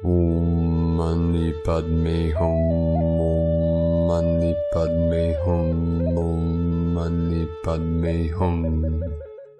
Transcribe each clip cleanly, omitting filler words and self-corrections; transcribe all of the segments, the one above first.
Om Mani Padme Hum, Om Mani Padme Hum, Om Mani Padme Hum.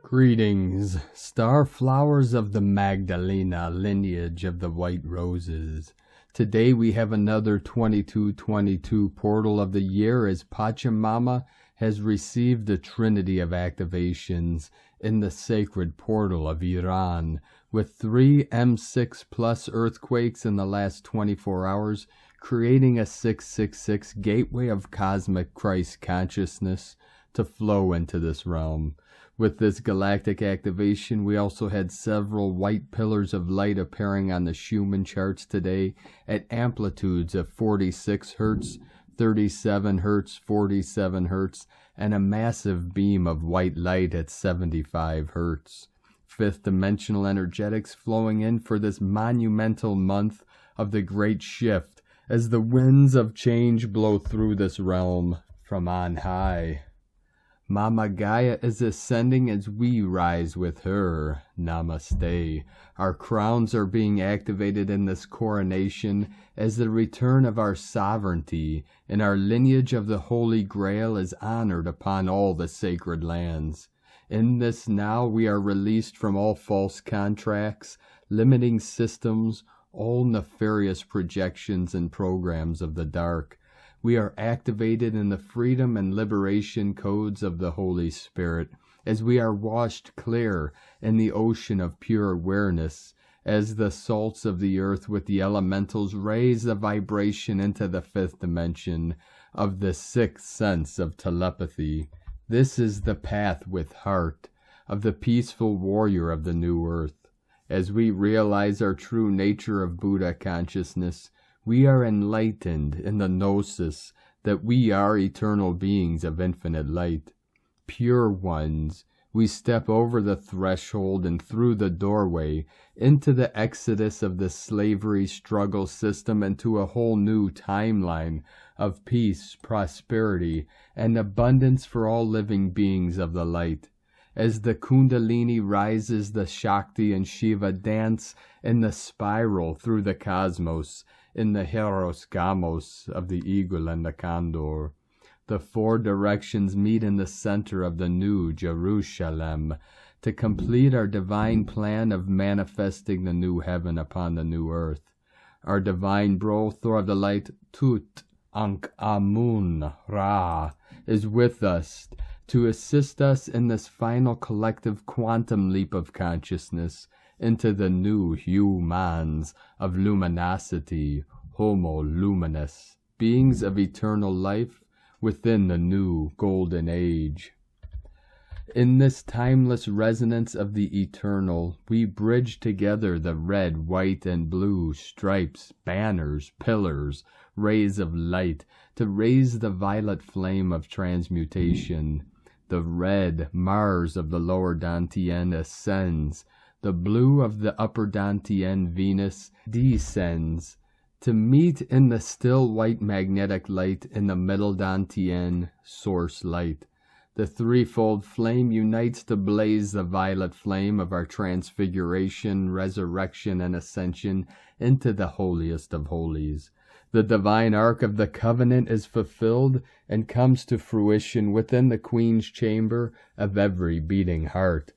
Greetings, star flowers of the Magdalena lineage of the white roses. Today we have another 2222 portal of the year as Pachamama has received the trinity of activations in the sacred portal of Iran, with 3 M6 plus earthquakes in the last 24 hours, creating a 666 gateway of cosmic Christ consciousness to flow into this realm. With this galactic activation, we also had several white pillars of light appearing on the Schumann charts today at amplitudes of 46 Hz, 37 Hz, 47 Hz, and a massive beam of white light at 75 Hz. Fifth dimensional energetics flowing in for this monumental month of the Great Shift as the winds of change blow through this realm from on high. Mama Gaia is ascending as we rise with her. Namaste. Our crowns are being activated in this coronation as the return of our sovereignty, and our lineage of the Holy Grail is honored upon all the sacred lands. In this now we are released from all false contracts, limiting systems, all nefarious projections and programs of the dark. We are activated in the freedom and liberation codes of the Holy Spirit, as we are washed clear in the ocean of pure awareness, as the salts of the earth with the elementals raise the vibration into the fifth dimension of the sixth sense of telepathy. This is the path with heart of the peaceful warrior of the new earth. As we realize our true nature of Buddha consciousness, we are enlightened in the gnosis that we are eternal beings of infinite light. Pure ones, we step over the threshold and through the doorway into the exodus of the slavery struggle system into a whole new timeline of peace, prosperity, and abundance for all living beings of the light. As the Kundalini rises, the Shakti and Shiva dance in the spiral through the cosmos, in the Heros Gamos of the eagle and the Condor. The four directions meet in the center of the new Jerusalem to complete our divine plan of manifesting the new heaven upon the new earth. Our divine Brothor of the light, Tut Ankh Amun Ra, is with us to assist us in this final collective quantum leap of consciousness into the new humans of luminosity, homo luminous, beings of eternal life within the new golden age. In this timeless resonance of the eternal, we bridge together the red, white, and blue stripes, banners, pillars, rays of light to raise the violet flame of transmutation. The red Mars of the lower Dantian ascends, the blue of the upper Dantian Venus descends, to meet in the still white magnetic light in the middle Dantian source light. The threefold flame unites to blaze the violet flame of our transfiguration, resurrection, and ascension into the holiest of holies. The divine arc of the covenant is fulfilled and comes to fruition within the Queen's chamber of every beating heart.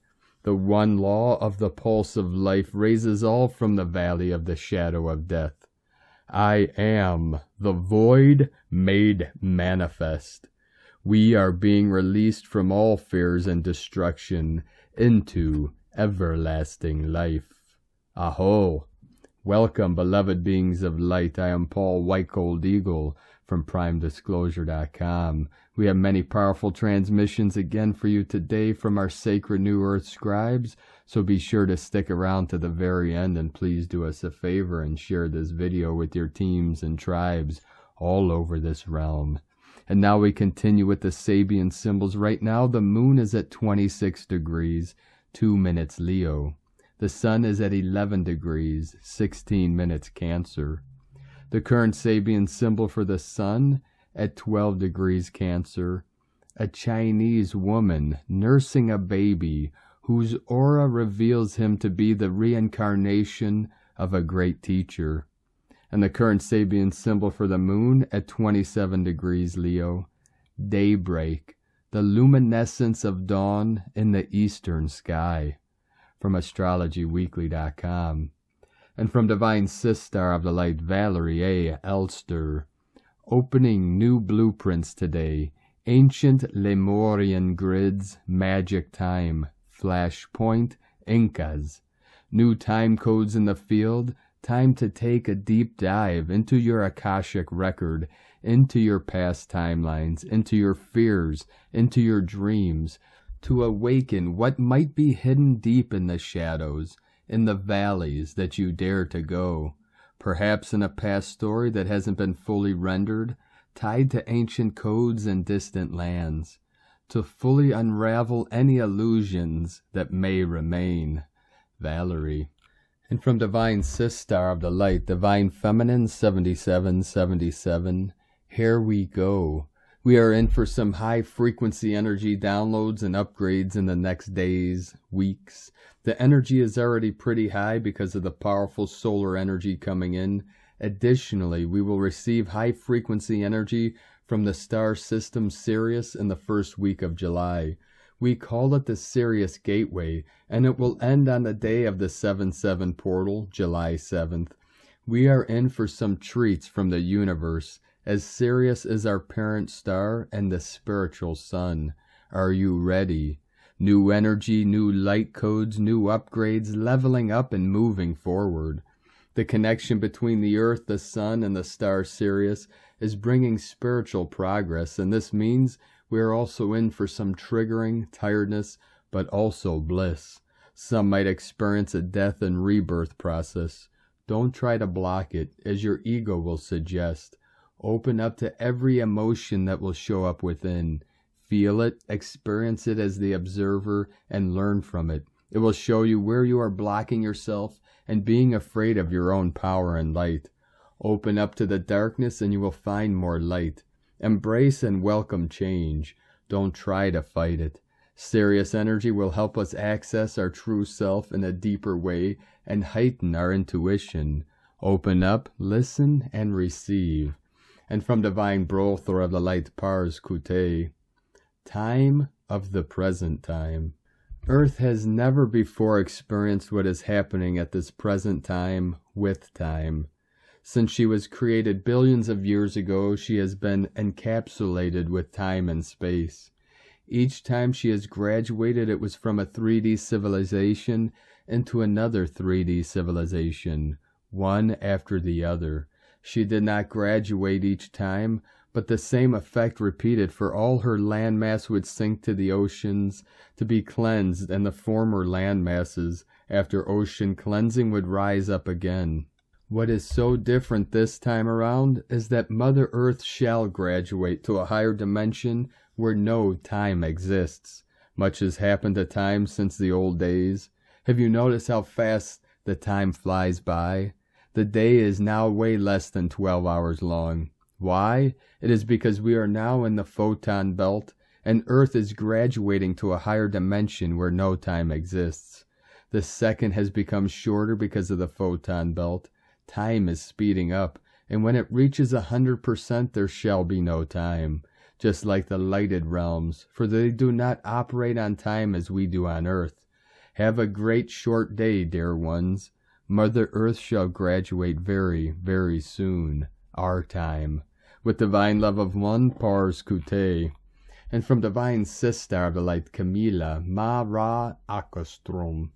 The one law of the pulse of life raises all from the valley of the shadow of death. I am the void made manifest. We are being released from all fears and destruction into everlasting life. Aho! Welcome, beloved beings of light. I am Paul White Gold Eagle from PrimeDisclosure.com. We have many powerful transmissions again for you today from our sacred New Earth scribes, so be sure to stick around to the very end, and please do us a favor and share this video with your teams and tribes all over this realm. And now we continue with the Sabian symbols. Right now the moon is at 26 degrees, 2 minutes Leo. The sun is at 11 degrees, 16 minutes Cancer. The current Sabian symbol for the sun at 12 degrees Cancer. A Chinese woman nursing a baby whose aura reveals him to be the reincarnation of a great teacher. and the current Sabian symbol for the moon at 27 degrees Leo. Daybreak, the luminescence of dawn in the eastern sky. From astrologyweekly.com. And from Divine Sistar of the Light, Valerie A. Elster. Opening new blueprints today. Ancient Lemurian grids, magic time, flashpoint, Incas. New time codes in the field, time to take a deep dive into your Akashic record, into your past timelines, into your fears, into your dreams, to awaken what might be hidden deep in the shadows, in the valleys that you dare to go, perhaps in a past story that hasn't been fully rendered, tied to ancient codes and distant lands, to fully unravel any illusions that may remain. Valerie. And from Divine Sistar of the Light, Divine Feminine 7777, here we go. We are in for some high-frequency energy downloads and upgrades in the next days, weeks. The energy is already pretty high because of the powerful solar energy coming in. Additionally, we will receive high-frequency energy from the star system Sirius in the first week of July. We call it the Sirius Gateway, and it will end on the day of the 7/7 portal, July 7th. We are in for some treats from the universe, as Sirius is our parent star and the spiritual sun. Are you ready? New energy, new light codes, new upgrades, leveling up and moving forward. The connection between the earth, the sun, and the star Sirius is bringing spiritual progress, and this means we are also in for some triggering, tiredness, but also bliss. Some might experience a death and rebirth process. Don't try to block it, as your ego will suggest. Open up to every emotion that will show up within. Feel it, experience it as the observer, and learn from it. It will show you where you are blocking yourself and being afraid of your own power and light. Open up to the darkness and you will find more light. Embrace and welcome change. Don't try to fight it. Sirius energy will help us access our true self in a deeper way and heighten our intuition. Open up, listen, and receive. And from Divine Brothor of the Light, Pars Kute, time of the present time. Earth has never before experienced what is happening at this present time with time. Since she was created billions of years ago, she has been encapsulated with time and space. Each time she has graduated, it was from a 3D civilization into another 3D civilization, one after the other. She did not graduate each time, but the same effect repeated, for all her landmass would sink to the oceans to be cleansed, and the former landmasses, after ocean cleansing, would rise up again. What is so different this time around is that Mother Earth shall graduate to a higher dimension where no time exists. Much has happened to time since the old days. Have you noticed how fast the time flies by? The day is now way less than 12 hours long. Why? It is because we are now in the photon belt, and Earth is graduating to a higher dimension where no time exists. The second has become shorter because of the photon belt. Time is speeding up, and when it reaches 100%, there shall be no time, just like the lighted realms, for they do not operate on time as we do on Earth. Have a great short day, dear ones. Mother Earth shall graduate very, very soon, our time. With divine love of one, Pars Kute. And from Divine Sistar of the Light, Camila, Ma Ra Akostrom.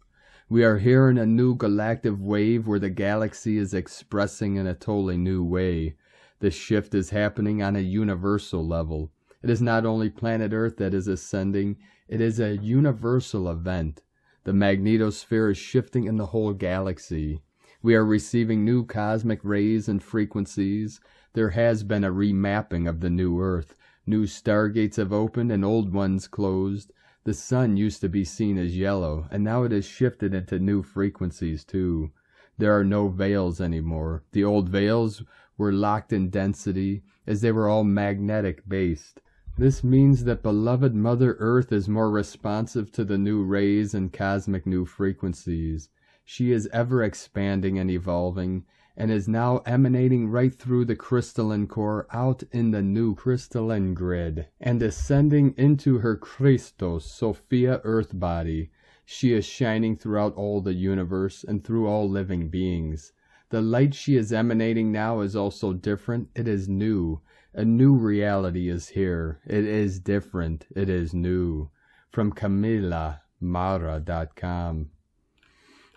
We are here in a new galactic wave where the galaxy is expressing in a totally new way. The shift is happening on a universal level. It is not only planet Earth that is ascending, it is a universal event. The magnetosphere is shifting in the whole galaxy. We are receiving new cosmic rays and frequencies. There has been a remapping of the new Earth. New stargates have opened and old ones closed. The sun used to be seen as yellow, and now it has shifted into new frequencies too. There are no veils anymore. The old veils were locked in density, as they were all magnetic based. This means that beloved Mother Earth is more responsive to the new rays and cosmic new frequencies. She is ever expanding and evolving, and is now emanating right through the crystalline core out in the new crystalline grid and ascending into her Christos Sophia earth body. She is shining throughout all the universe and through all living beings. The light she is emanating now is also different. It is new. A new reality is here. It is different. It is new. From CamilaMara.com.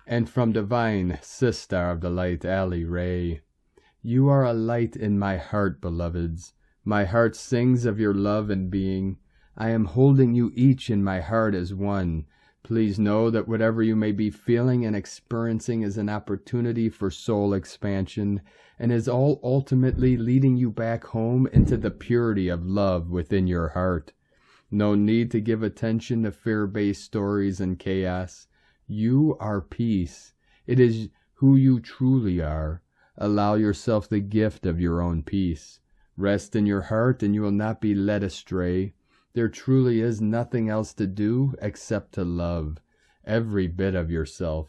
And from Divine Sister of the Light, Ali Ray. You are a light in my heart, beloveds. My heart sings of your love and being. I am holding you each in my heart as one. Please know that whatever you may be feeling and experiencing is an opportunity for soul expansion and is all ultimately leading you back home into the purity of love within your heart. No need to give attention to fear-based stories and chaos. You are peace. It is who you truly are. Allow yourself the gift of your own peace. Rest in your heart and you will not be led astray. There truly is nothing else to do except to love every bit of yourself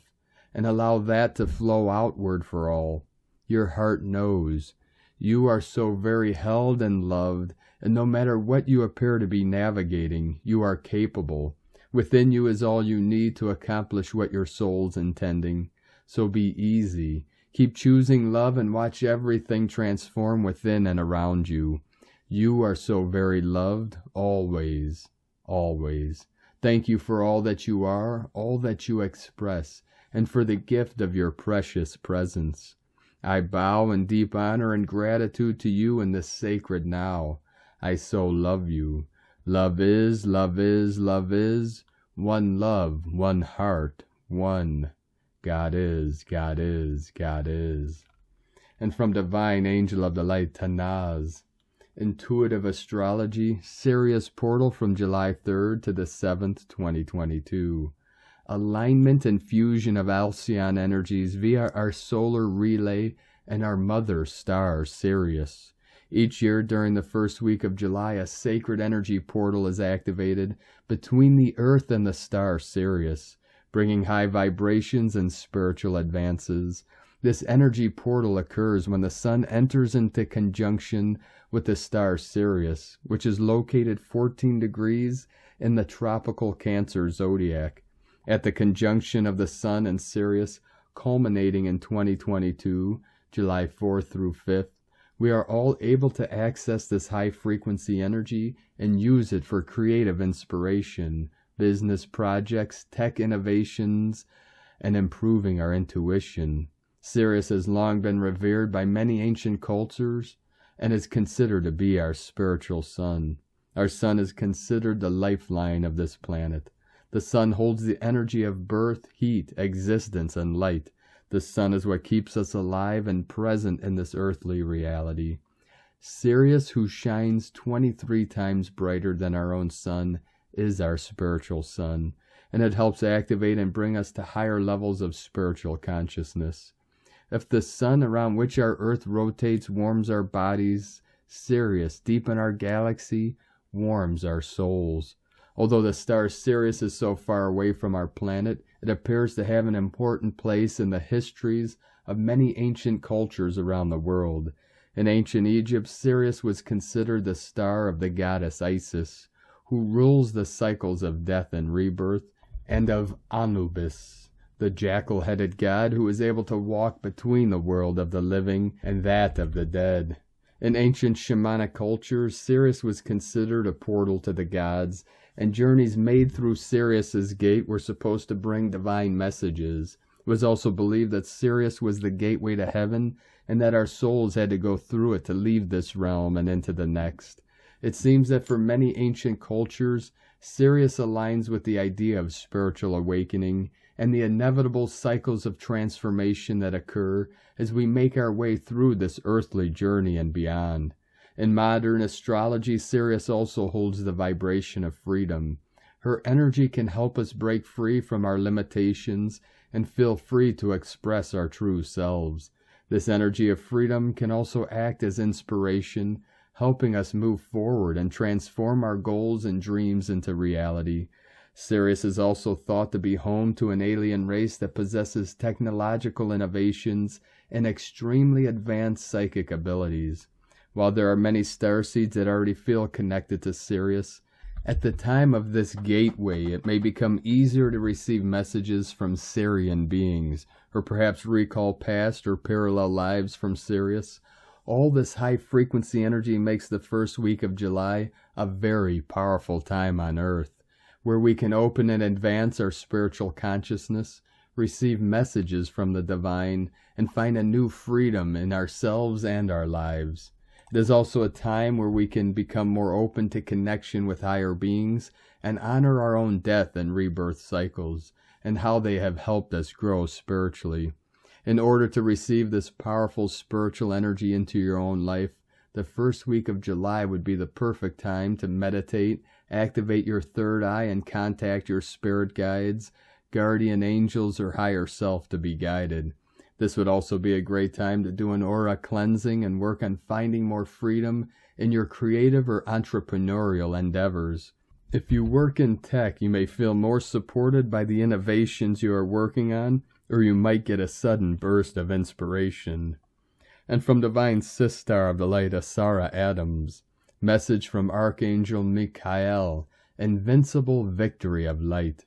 and allow that to flow outward for all. Your heart knows. You are so very held and loved, and no matter what you appear to be navigating, you are capable. Within you is all you need to accomplish what your soul's intending. So be easy. Keep choosing love and watch everything transform within and around you. You are so very loved, always, always. Thank you for all that you are, all that you express, and for the gift of your precious presence. I bow in deep honor and gratitude to you in this sacred now. I so love you. Love is, love is, love is. One love, one heart, one. God is, God is, God is. And from Divine Angel of the Light, Tanaz. Intuitive Astrology, Sirius portal from July 3rd to the 7th, 2022. Alignment and fusion of Alcyon energies via our solar relay and our mother star, Sirius. Each year during the first week of July, a sacred energy portal is activated between the Earth and the star Sirius, bringing high vibrations and spiritual advances. This energy portal occurs when the sun enters into conjunction with the star Sirius, which is located 14 degrees in the tropical Cancer zodiac. At the conjunction of the sun and Sirius, culminating in 2022, July 4th through 5th, we are all able to access this high-frequency energy and use it for creative inspiration, business projects, tech innovations, and improving our intuition. Sirius has long been revered by many ancient cultures and is considered to be our spiritual sun. Our sun is considered the lifeline of this planet. The sun holds the energy of birth, heat, existence, and light. The sun is what keeps us alive and present in this earthly reality. Sirius, who shines 23 times brighter than our own sun, is our spiritual sun, and it helps activate and bring us to higher levels of spiritual consciousness. If the sun around which our earth rotates warms our bodies, Sirius, deep in our galaxy, warms our souls. Although the star Sirius is so far away from our planet, it appears to have an important place in the histories of many ancient cultures around the world. In ancient Egypt, Sirius was considered the star of the goddess Isis, who rules the cycles of death and rebirth, and of Anubis, the jackal-headed god who is able to walk between the world of the living and that of the dead. In ancient shamanic cultures, Sirius was considered a portal to the gods, and journeys made through Sirius's gate were supposed to bring divine messages. It was also believed that Sirius was the gateway to heaven, and that our souls had to go through it to leave this realm and into the next. It seems that for many ancient cultures, Sirius aligns with the idea of spiritual awakening and the inevitable cycles of transformation that occur as we make our way through this earthly journey and beyond. In modern astrology, Sirius also holds the vibration of freedom. Her energy can help us break free from our limitations and feel free to express our true selves. This energy of freedom can also act as inspiration, helping us move forward and transform our goals and dreams into reality. Sirius is also thought to be home to an alien race that possesses technological innovations and extremely advanced psychic abilities. While there are many starseeds that already feel connected to Sirius, at the time of this gateway it may become easier to receive messages from Sirian beings, or perhaps recall past or parallel lives from Sirius. All this high-frequency energy makes the first week of July a very powerful time on Earth, where we can open and advance our spiritual consciousness, receive messages from the divine, and find a new freedom in ourselves and our lives. It is also a time where we can become more open to connection with higher beings and honor our own death and rebirth cycles and how they have helped us grow spiritually. In order to receive this powerful spiritual energy into your own life, the first week of July would be the perfect time to meditate, activate your third eye, and contact your spirit guides, guardian angels, or higher self to be guided. This would also be a great time to do an aura cleansing and work on finding more freedom in your creative or entrepreneurial endeavors. If you work in tech, you may feel more supported by the innovations you are working on, or you might get a sudden burst of inspiration. And from Divine Sister of the Light, Asara Adams, message from Archangel Micheila, Invincible Victory of Light.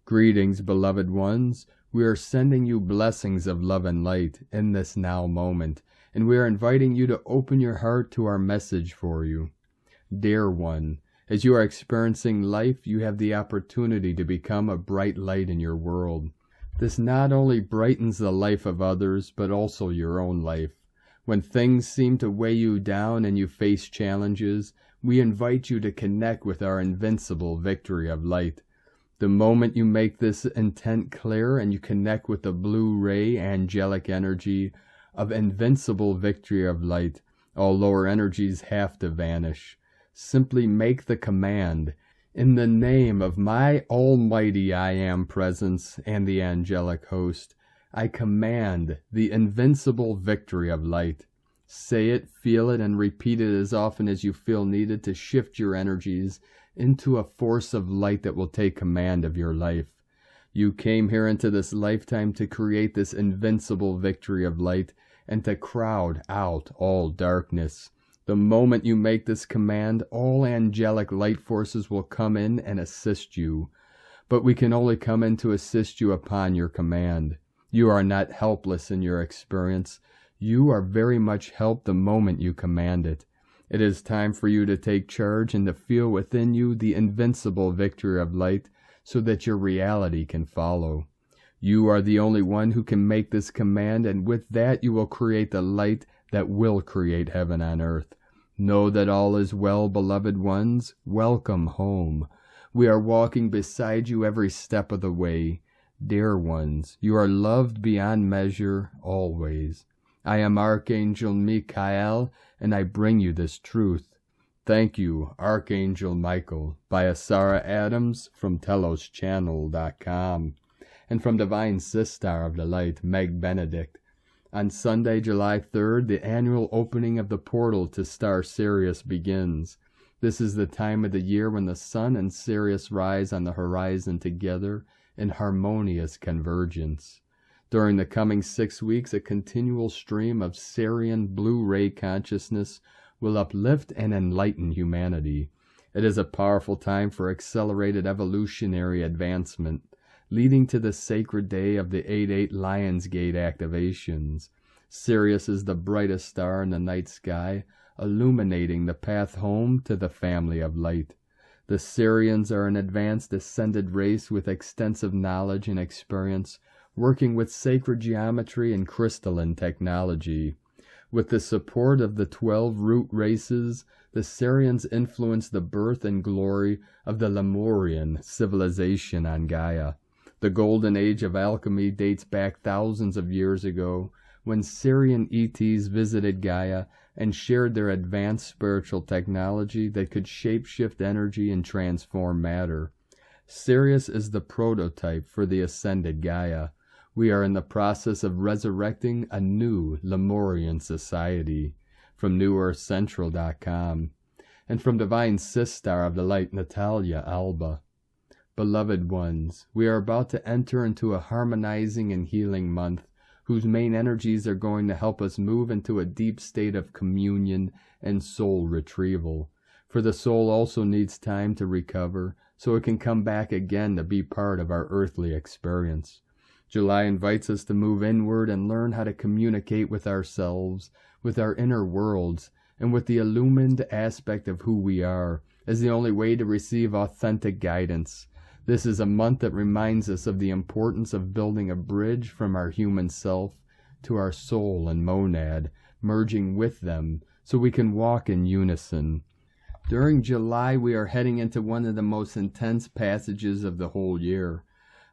Greetings, beloved ones. We are sending you blessings of love and light in this now moment, and we are inviting you to open your heart to our message for you. Dear one, as you are experiencing life, you have the opportunity to become a bright light in your world. This not only brightens the life of others, but also your own life. When things seem to weigh you down and you face challenges, we invite you to connect with our invincible victory of light. The moment you make this intent clear and you connect with the blue ray angelic energy of invincible victory of light, all lower energies have to vanish. Simply make the command, in the name of my almighty I Am presence and the angelic host, I command the invincible victory of light. Say it, feel it, and repeat it as often as you feel needed to shift your energies into a force of light that will take command of your life. You came here into this lifetime to create this invincible victory of light and to crowd out all darkness. The moment you make this command, all angelic light forces will come in and assist you. But we can only come in to assist you upon your command. You are not helpless in your experience. You are very much helped the moment you command it. It is time for you to take charge and to feel within you the invincible victory of light so that your reality can follow. You are the only one who can make this command, and with that you will create the light that will create heaven on earth. Know that all is well, beloved ones. Welcome home. We are walking beside you every step of the way. Dear ones, you are loved beyond measure always. I am Archangel Micheila, and I bring you this truth. Thank you, Archangel Michael, by Asara Adams from TelosChannel.com, and from Divine Sister of the Light, Meg Benedict. On Sunday, July 3rd, the annual opening of the portal to star Sirius begins. This is the time of the year when the sun and Sirius rise on the horizon together in harmonious convergence. During the coming 6 weeks, a continual stream of Sirian blue ray consciousness will uplift and enlighten humanity. It is a powerful time for accelerated evolutionary advancement, leading to the sacred day of the 8/8 Lionsgate activations. Sirius is the brightest star in the night sky, illuminating the path home to the family of light. The Sirians are an advanced ascended race with extensive knowledge and experience, working with sacred geometry and crystalline technology. With the support of the 12 root races, the Sirians influence the birth and glory of the Lemurian civilization on Gaia. The golden age of alchemy dates back thousands of years ago, when Sirian ETs visited Gaia and shared their advanced spiritual technology that could shape-shift energy and transform matter. Sirius is the prototype for the ascended Gaia. We are in the process of resurrecting a new Lemurian society. From NewEarthCentral.com, and from Divine Sister of the Light, Natalia Alba. Beloved ones, we are about to enter into a harmonizing and healing month, whose main energies are going to help us move into a deep state of communion and soul retrieval. For the soul also needs time to recover, so it can come back again to be part of our earthly experience. July invites us to move inward and learn how to communicate with ourselves, with our inner worlds, and with the illumined aspect of who we are, as the only way to receive authentic guidance. This is a month that reminds us of the importance of building a bridge from our human self to our soul and monad, merging with them so we can walk in unison. During July, we are heading into one of the most intense passages of the whole year.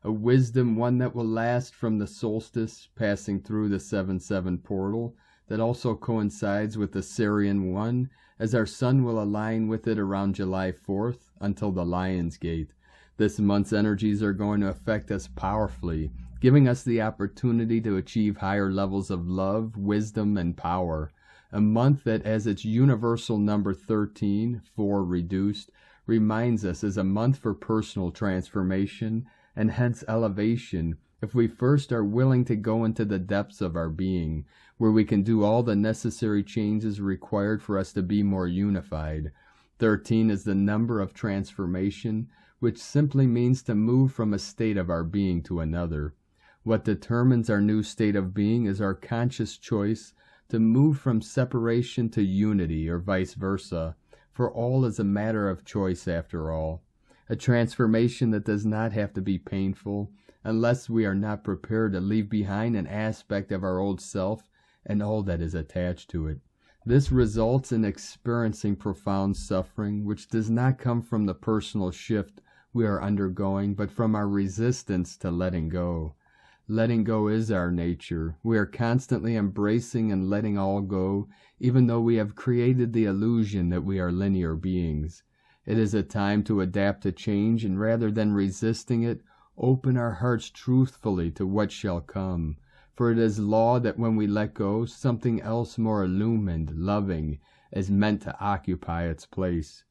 A wisdom, one that will last from the solstice, passing through the 7-7 portal, that also coincides with the Sirian one, as our sun will align with it around July 4th until the Lion's Gate. This month's energies are going to affect us powerfully, giving us the opportunity to achieve higher levels of love, wisdom, and power. A month that, as its universal number 13, 4 reduced, reminds us is a month for personal transformation and hence elevation, if we first are willing to go into the depths of our being, where we can do all the necessary changes required for us to be more unified. 13 is the number of transformation, which simply means to move from a state of our being to another. What determines our new state of being is our conscious choice to move from separation to unity, or vice versa, for all is a matter of choice after all. A transformation that does not have to be painful, unless we are not prepared to leave behind an aspect of our old self and all that is attached to it. This results in experiencing profound suffering, which does not come from the personal shift we are undergoing, but from our resistance to letting go. Letting go is our nature. We are constantly embracing and letting all go, even though we have created the illusion that we are linear beings. It is a time to adapt to change, and rather than resisting it, open our hearts truthfully to what shall come. For it is law that when we let go, something else more illumined, loving, is meant to occupy its place.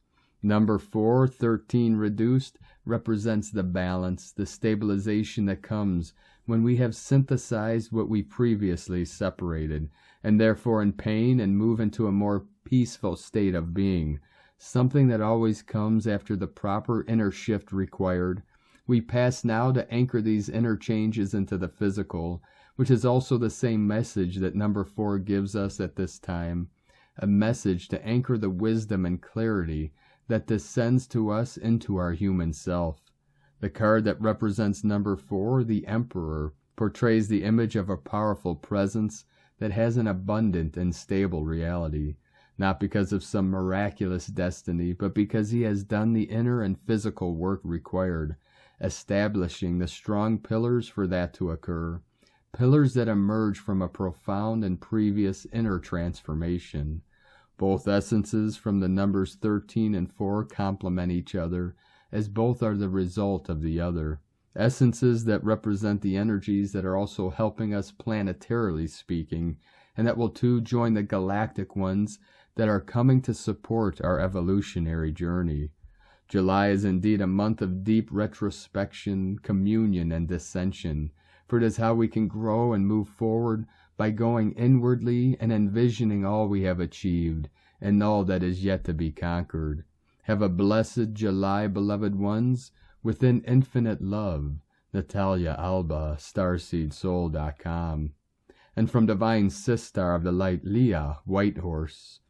Number 4, 13 reduced, represents the balance, the stabilization that comes when we have synthesized what we previously separated, and therefore in pain, and move into a more peaceful state of being, something that always comes after the proper inner shift required. We pass now to anchor these inner changes into the physical, which is also the same message that number 4 gives us at this time, a message to anchor the wisdom and clarity that descends to us into our human self. The card that represents number 4, the Emperor, portrays the image of a powerful presence that has an abundant and stable reality, not because of some miraculous destiny, but because he has done the inner and physical work required, establishing the strong pillars for that to occur, pillars that emerge from a profound and previous inner transformation. Both essences from the numbers 13 and 4 complement each other, as both are the result of the other. Essences that represent the energies that are also helping us planetarily speaking, and that will too join the galactic ones that are coming to support our evolutionary journey. July is indeed a month of deep retrospection, communion, and dissension, for it is how we can grow and move forward by going inwardly and envisioning all we have achieved and all that is yet to be conquered. Have a blessed July, beloved ones, within infinite love. Natalia Alba, starseedsoul.com. And from Divine Sistar of the Light, Leah, Whitehorse.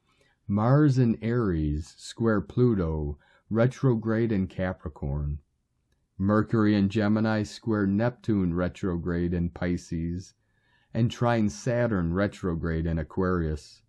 Mars in Aries, square Pluto, retrograde in Capricorn. Mercury in Gemini, square Neptune, retrograde in Pisces. And trine Saturn, retrograde in Aquarius.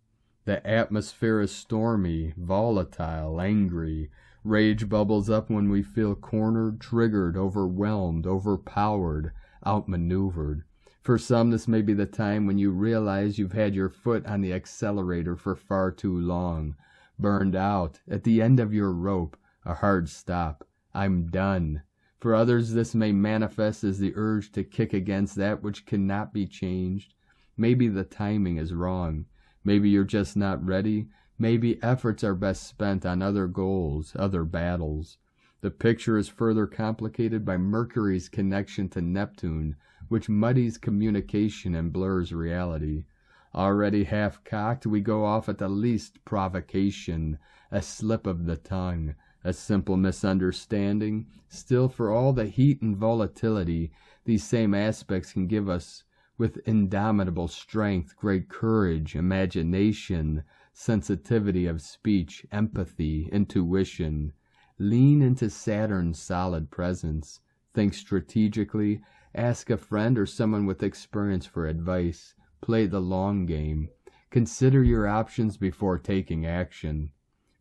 The atmosphere is stormy, volatile, angry. Rage bubbles up when we feel cornered, triggered, overwhelmed, overpowered, outmaneuvered. For some, this may be the time when you realize you've had your foot on the accelerator for far too long. Burned out, at the end of your rope, a hard stop. I'm done. For others, this may manifest as the urge to kick against that which cannot be changed. Maybe the timing is wrong. Maybe you're just not ready. Maybe efforts are best spent on other goals, other battles. The picture is further complicated by Mercury's connection to Neptune, which muddies communication and blurs reality. Already half-cocked, we go off at the least provocation, a slip of the tongue, a simple misunderstanding. Still, for all the heat and volatility these same aspects can give us, with indomitable strength, great courage, imagination, sensitivity of speech, empathy, intuition. Lean into Saturn's solid presence. Think strategically. Ask a friend or someone with experience for advice. Play the long game. Consider your options before taking action.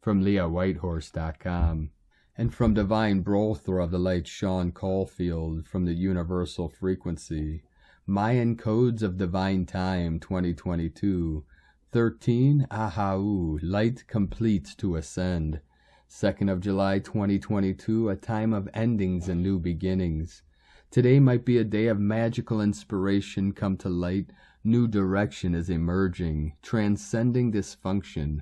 From LeahWhitehorse.com. And from Divine Brother of the Light Sean Caulfield from the Universal Frequency. Mayan Codes of Divine Time 2022. 13 Ahau, light completes to ascend. 2nd of July 2022, a time of endings and new beginnings. Today might be a day of magical inspiration come to light. New direction is emerging, transcending dysfunction.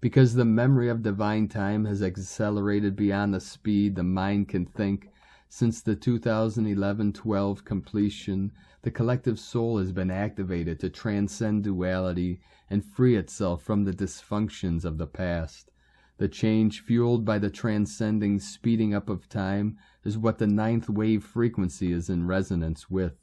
Because the memory of divine time has accelerated beyond the speed the mind can think. Since the 2011-12 completion, the collective soul has been activated to transcend duality and free itself from the dysfunctions of the past. The change fueled by the transcending speeding up of time is what the 9th wave frequency is in resonance with.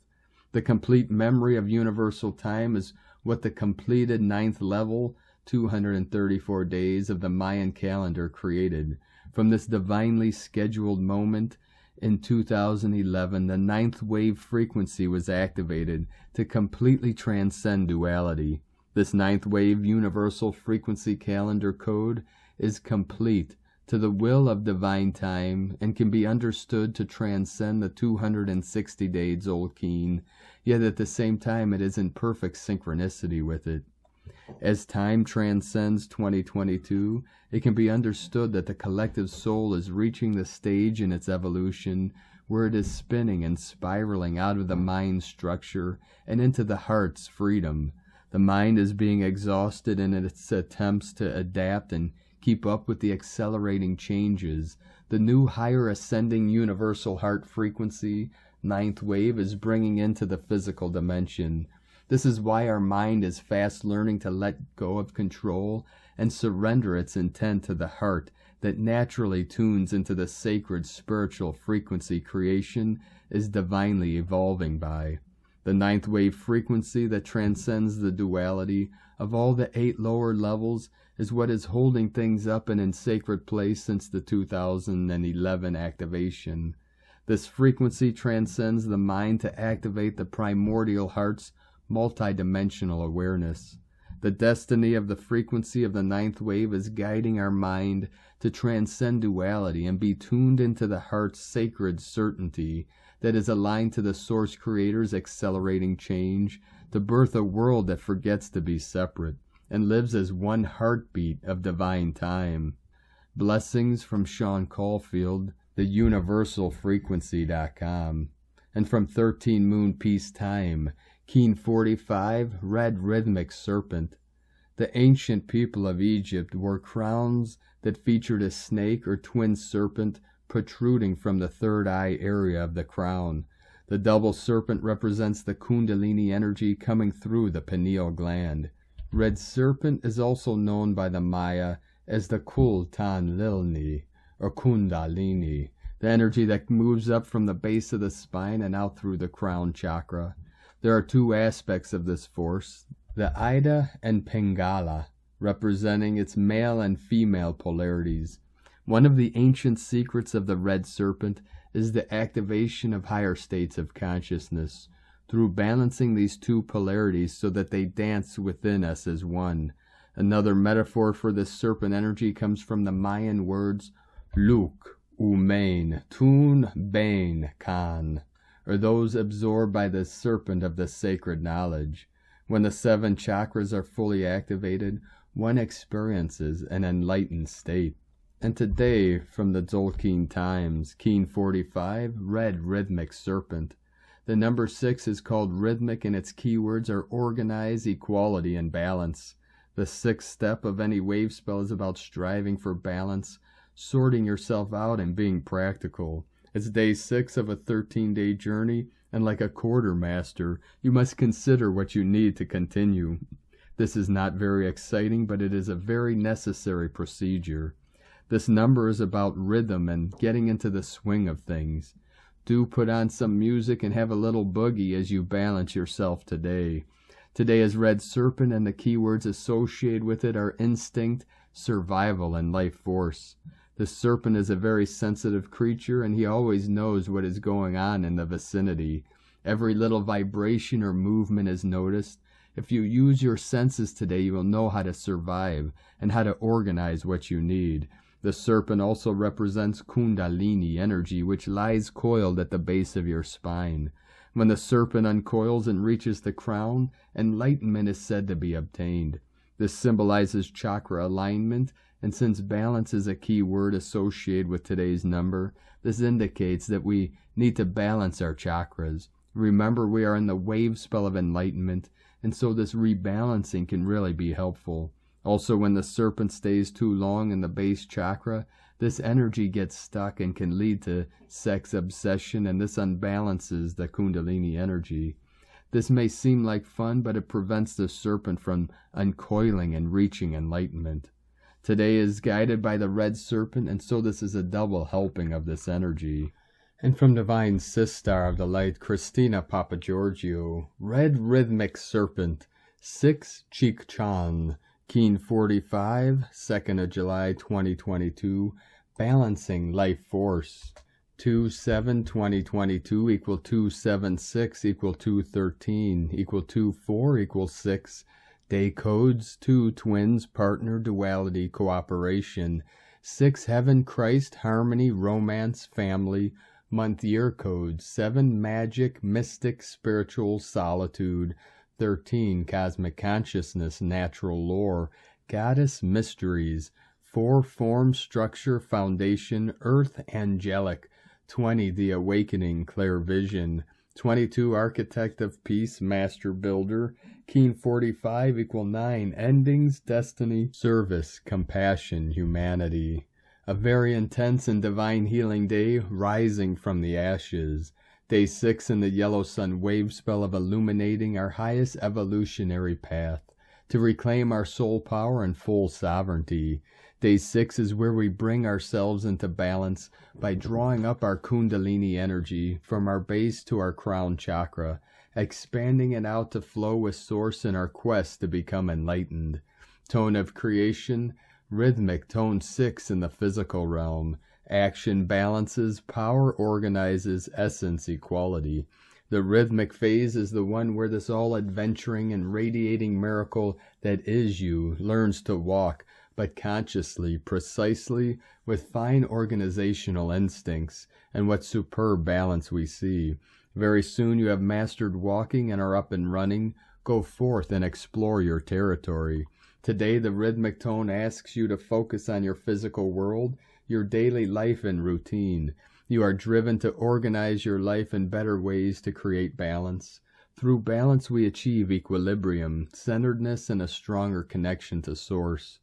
The complete memory of universal time is what the completed 9th level, 234 days of the Mayan calendar created. From this divinely scheduled moment in 2011, the 9th wave frequency was activated to completely transcend duality. This 9th wave universal frequency calendar code is complete to the will of divine time and can be understood to transcend the 260 days Tzolk'in, yet at the same time it is in perfect synchronicity with it. As time transcends 2022, it can be understood that the collective soul is reaching the stage in its evolution where it is spinning and spiraling out of the mind structure and into the heart's freedom. The mind is being exhausted in its attempts to adapt and keep up with the accelerating changes. The new higher ascending universal heart frequency, 9th wave, is bringing into the physical dimension. This is why our mind is fast learning to let go of control and surrender its intent to the heart that naturally tunes into the sacred spiritual frequency creation is divinely evolving by. The 9th wave frequency that transcends the duality of all the 8 lower levels is what is holding things up and in sacred place since the 2011 activation. This frequency transcends the mind to activate the primordial heart's multidimensional awareness. The destiny of the frequency of the 9th wave is guiding our mind to transcend duality and be tuned into the heart's sacred certainty that is aligned to the Source Creator's accelerating change, to birth a world that forgets to be separate and lives as one heartbeat of divine time. Blessings from Sean Caulfield, theuniversalfrequency.com. And from 13 Moon Peace Time, Keen 45, Red Rhythmic Serpent. The ancient people of Egypt wore crowns that featured a snake or twin serpent protruding from the third eye area of the crown. The double serpent represents the Kundalini energy coming through the pineal gland. Red serpent is also known by the Maya as the Kultanlilni, or Kundalini, the energy that moves up from the base of the spine and out through the crown chakra. There are 2 aspects of this force, the Ida and Pingala, representing its male and female polarities. One of the ancient secrets of the red serpent is the activation of higher states of consciousness through balancing these 2 polarities so that they dance within us as one. Another metaphor for this serpent energy comes from the Mayan words Luk, Umain, Tun, Bain, Kan, or those absorbed by the serpent of the sacred knowledge. When the 7 chakras are fully activated, one experiences an enlightened state. And today, from the Tzolk'in Times, Keen 45, Red Rhythmic Serpent. The number 6 is called rhythmic and its keywords are organize, equality, and balance. The 6th step of any wave spell is about striving for balance, sorting yourself out and being practical. It's day 6 of a 13-day journey, and like a quartermaster, you must consider what you need to continue. This is not very exciting, but it is a very necessary procedure. This number is about rhythm and getting into the swing of things. Do put on some music and have a little boogie as you balance yourself today. Today is Red Serpent, and the keywords associated with it are instinct, survival, and life force. The serpent is a very sensitive creature, and he always knows what is going on in the vicinity. Every little vibration or movement is noticed. If you use your senses today, you will know how to survive and how to organize what you need. The serpent also represents Kundalini energy, which lies coiled at the base of your spine. When the serpent uncoils and reaches the crown, enlightenment is said to be obtained. This symbolizes chakra alignment, and since balance is a key word associated with today's number, this indicates that we need to balance our chakras. Remember, we are in the wave spell of enlightenment, and so this rebalancing can really be helpful. Also, when the serpent stays too long in the base chakra, this energy gets stuck and can lead to sex obsession, and this unbalances the Kundalini energy. This may seem like fun, but it prevents the serpent from uncoiling and reaching enlightenment. Today is guided by the red serpent, and so this is a double helping of this energy. And from Divine Sistar of the Light, Christina Papagiorgio, Red Rhythmic Serpent, 6 Chikchan, Keen 45, 2nd of July 2022, Balancing Life Force. 2/7/2022 equal 276 equal 213 equal 24 equal 6. Day codes 2 twins, partner, duality, cooperation. 6 heaven, Christ, harmony, romance, family. Month year codes 7 magic, mystic, spiritual, solitude. 13 cosmic consciousness, natural lore, goddess, mysteries. 4 form, structure, foundation, earth, angelic. 20 the awakening, clear vision. 22 architect of peace, master builder. Keen 45 equal 9 endings, destiny, service, compassion, humanity. A very intense and divine healing day, rising from the ashes. Day 6 in the yellow sun wave spell of illuminating our highest evolutionary path, to reclaim our soul power and full sovereignty. Day 6 is where we bring ourselves into balance by drawing up our Kundalini energy from our base to our crown chakra, expanding it out to flow with source in our quest to become enlightened. Tone of creation, rhythmic tone 6 in the physical realm. Action balances, power organizes, essence equality. The rhythmic phase is the one where this all adventuring and radiating miracle that is you learns to walk, but consciously, precisely, with fine organizational instincts, and what superb balance we see. Very soon you have mastered walking and are up and running. Go forth and explore your territory. Today the rhythmic tone asks you to focus on your physical world, your daily life and routine. You are driven to organize your life in better ways to create balance. Through balance we achieve equilibrium, centeredness, and a stronger connection to source.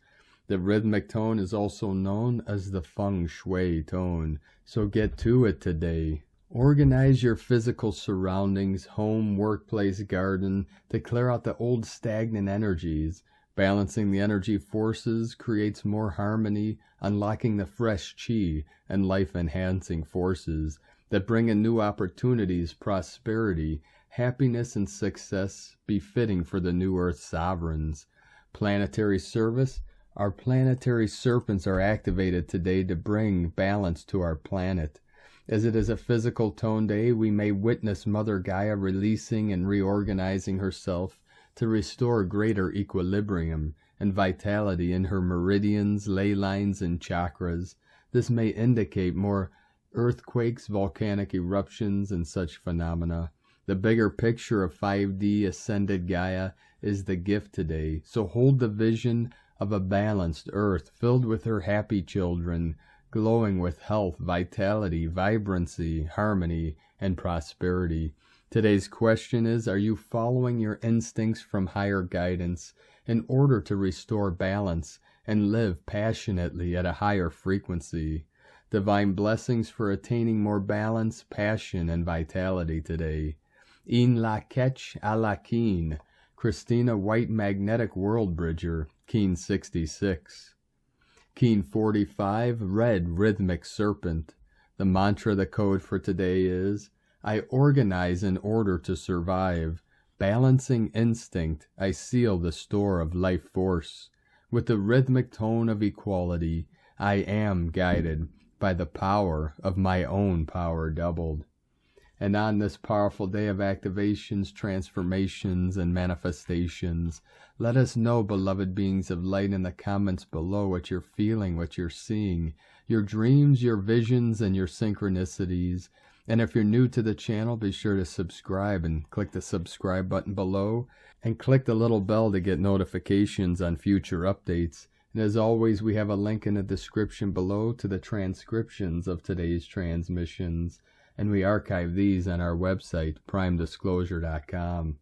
The rhythmic tone is also known as the feng shui tone, so get to it today. Organize your physical surroundings, home, workplace, garden, to clear out the old stagnant energies. Balancing the energy forces creates more harmony, unlocking the fresh chi and life-enhancing forces that bring in new opportunities, prosperity, happiness, and success befitting for the new earth sovereigns. Planetary service. Our planetary serpents are activated today to bring balance to our planet. As it is a physical tone day, we may witness Mother Gaia releasing and reorganizing herself to restore greater equilibrium and vitality in her meridians, ley lines, and chakras. This may indicate more earthquakes, volcanic eruptions, and such phenomena. The bigger picture of 5D ascended Gaia is the gift today, so hold the vision of a balanced earth filled with her happy children, glowing with health, vitality, vibrancy, harmony, and prosperity. Today's question is, are you following your instincts from higher guidance in order to restore balance and live passionately at a higher frequency. Divine blessings for attaining more balance, passion, and vitality today. In la ketch a la keen, Christina White Magnetic World Bridger, Keen 66. Keen 45, Red Rhythmic Serpent. The mantra, the code for today is, I organize in order to survive. Balancing instinct, I seal the store of life force. With the rhythmic tone of equality, I am guided by the power of my own power doubled. And on this powerful day of activations, transformations, and manifestations, let us know, beloved beings of light, in the comments below what you're feeling, what you're seeing, your dreams, your visions, and your synchronicities. And if you're new to the channel, be sure to subscribe and click the subscribe button below and click the little bell to get notifications on future updates. And as always, we have a link in the description below to the transcriptions of today's transmissions, and we archive these on our website, primedisclosure.com.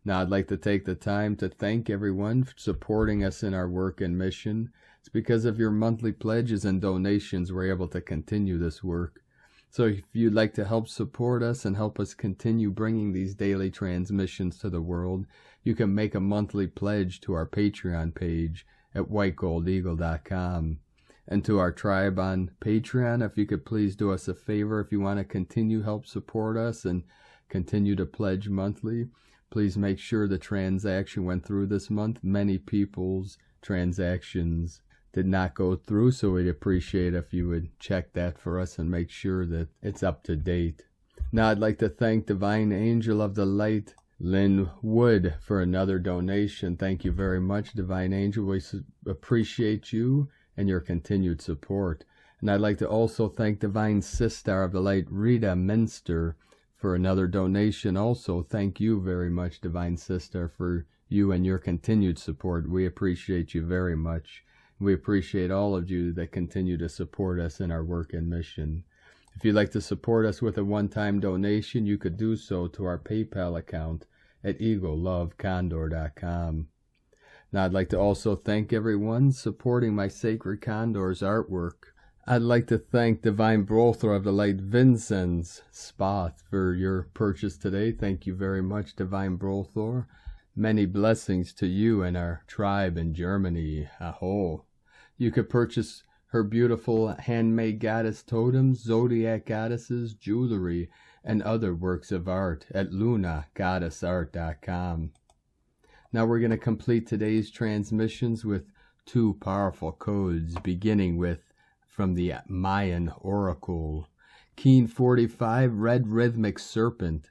Now, I'd like to take the time to thank everyone for supporting us in our work and mission. It's because of your monthly pledges and donations we're able to continue this work. So if you'd like to help support us and help us continue bringing these daily transmissions to the world, you can make a monthly pledge to our Patreon page at whitegoldeagle.com. And to our tribe on Patreon, if you could please do us a favor, if you want to continue help support us and continue to pledge monthly, please make sure the transaction went through this month. Many people's transactions did not go through, so we'd appreciate if you would check that for us and make sure that it's up to date. Now I'd like to thank Divine Angel of the Light, Lynn Wood, for another donation. Thank you very much, Divine Angel. We appreciate you and your continued support. And I'd like to also thank Divine Sister of the Light, Rita Minster, for another donation. Also, thank you very much, Divine Sister, for you and your continued support. We appreciate you very much. We appreciate all of you that continue to support us in our work and mission. If you'd like to support us with a one-time donation, you could do so to our PayPal account at eaglelovecondor.com. Now, I'd like to also thank everyone supporting my Sacred Condors artwork. I'd like to thank Divine Brother of the Light, Vincent's Spot, for your purchase today. Thank you very much, Divine Brother. Many blessings to you and our tribe in Germany. Aho. You could purchase her beautiful handmade goddess totems, zodiac goddesses, jewelry, and other works of art at lunagoddessart.com. Now we're going to complete today's transmissions with two powerful codes, beginning with from the Mayan Oracle. Keen 45, Red Rhythmic Serpent.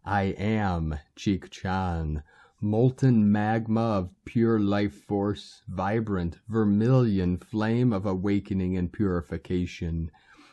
I am Chik-chan, molten magma of pure life force, vibrant vermilion flame of awakening and purification.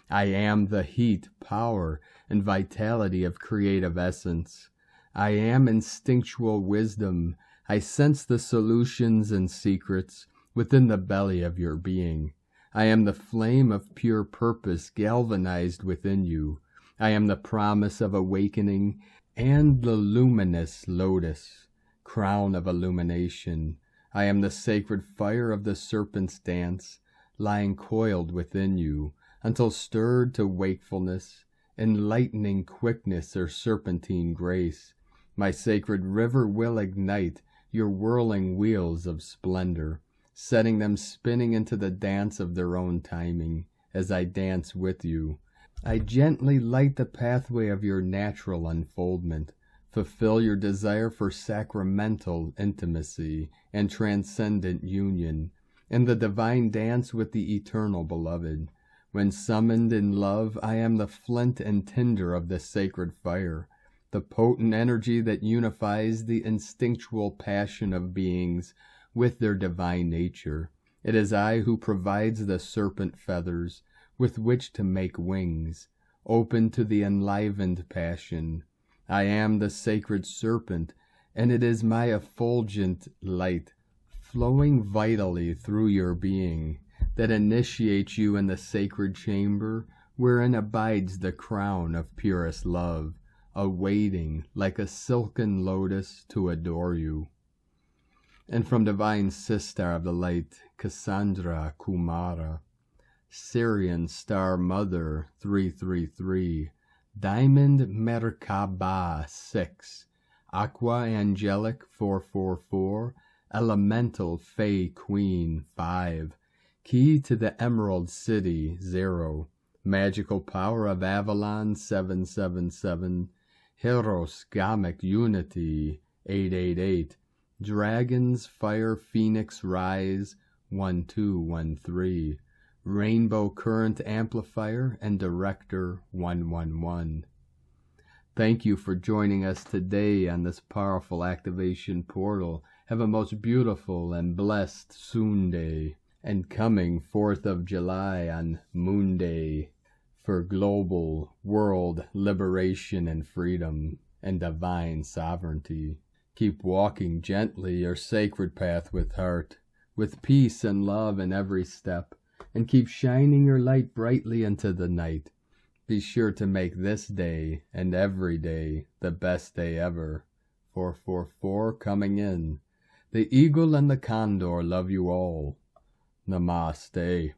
I am the heat, power, and vitality of creative essence. I am instinctual wisdom. I sense the solutions and secrets within the belly of your being. I am the flame of pure purpose galvanized within you. I am the promise of awakening and the luminous lotus, crown of illumination. I am the sacred fire of the serpent's dance, lying coiled within you, until stirred to wakefulness, enlightening quickness or serpentine grace. My sacred river will ignite your whirling wheels of splendor, setting them spinning into the dance of their own timing. As I dance with you, I gently light the pathway of your natural unfoldment, fulfill your desire for sacramental intimacy and transcendent union, in the divine dance with the eternal beloved. When summoned in love, I am the flint and tinder of the sacred fire, the potent energy that unifies the instinctual passion of beings with their divine nature. It is I who provides the serpent feathers with which to make wings, open to the enlivened passion. I am the sacred serpent, and it is my effulgent light, flowing vitally through your being, that initiates you in the sacred chamber wherein abides the crown of purest love, awaiting like a silken lotus to adore you. And from Divine Sister of the Light, Cassandra Kumara. Syrian Star Mother 333. Diamond Merkaba 6. Aqua Angelic 444. Elemental Fey Queen 5. Key to the Emerald City 0. Magical Power of Avalon 777. Heros Gamic Unity 888. Dragons Fire Phoenix Rise 1213. Rainbow Current Amplifier and Director 111. Thank you for joining us today on this powerful activation portal. Have a most beautiful and blessed Soon Day, and coming 4th of July on Moon Day for global world liberation and freedom and divine sovereignty. Keep walking gently your sacred path with heart, with peace and love in every step, and keep shining your light brightly into the night. Be sure to make this day and every day the best day ever. 444 coming in. The Eagle and the Condor love you all. Namaste.